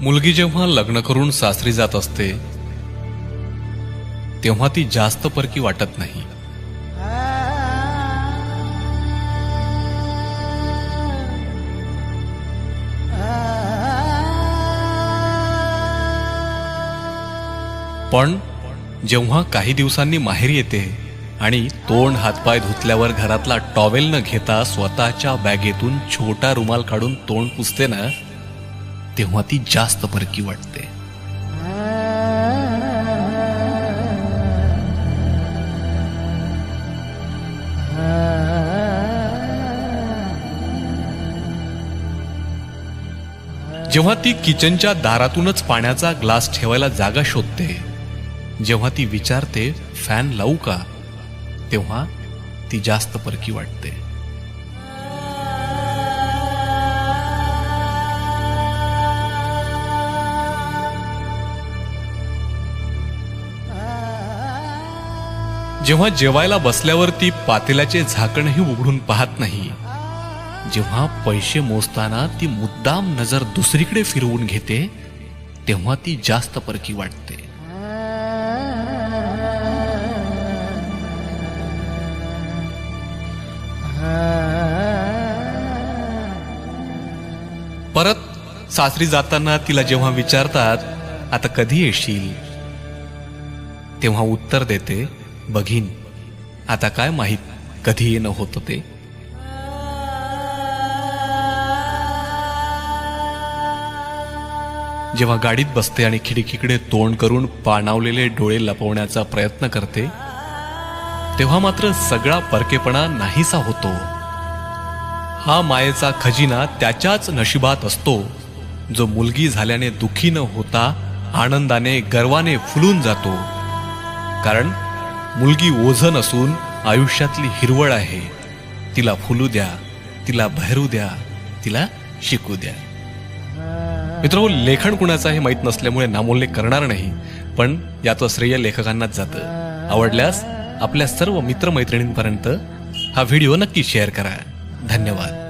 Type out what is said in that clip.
मुलगी जेव्हा लग्न करून सासरी जात असते तेव्हा ती जास्त परकी वाटत नाही. पण जेव्हा काही दिवसांनी माहेरी येते आणि तोंड हातपाय धुतल्यावर घरातला टॉवेल न घेता स्वतःच्या बॅगेतून छोटा रुमाल काढून तोंड पुसते ना, तेव्हा ती जास्त परकी वाटते. जेव्हा ती किचनच्या दारातूनच पाण्याचा ग्लास ठेवायला जागा शोधते, जेव्हा ती विचारते फॅन लावू का, तेव्हा ती जास्त परकी वाटते. जेव्हा जेवायला बसल्यावर ती पातेल्याचे झाकणही उघडून पाहत नाही, जेव्हा पैसे मोजताना ती मुद्दाम नजर दुसरीकडे फिरवून घेते, तेव्हा ती जास्त परकी वाटते. परत सासरी जाताना तिला जेव्हा विचारतात आता कधी येशील, तेव्हा उत्तर देते बघीन, आता काय माहित कधी येणं होतं ते. जेव्हा गाडीत बसते आणि खिडकीकडे तोंड करून पाणावलेले डोळे लपवण्याचा प्रयत्न करते, तेव्हा मात्र सगळा परकेपणा नाहीसा होतो. हा मायेचा खजिना त्याच्याच नशिबात असतो जो मुलगी झाल्याने दुःखी न होता आनंदाने गर्वाने फुलून जातो. कारण मुलगी ओझं नसून आयुष्यातली हिरवळ आहे. तिला फुलू द्या, तिला बहरू द्या, तिला शिकू द्या. मित्रांनो, लेखन कुणाचं हे माहीत नसल्यामुळे नामोल्लेख करणार नाही, पण याचं श्रेय लेखकांनाच जातं. आवडल्यास आपल्या सर्व मित्रमैत्रिणींपर्यंत हा व्हिडिओ नक्की शेअर करा. धन्यवाद.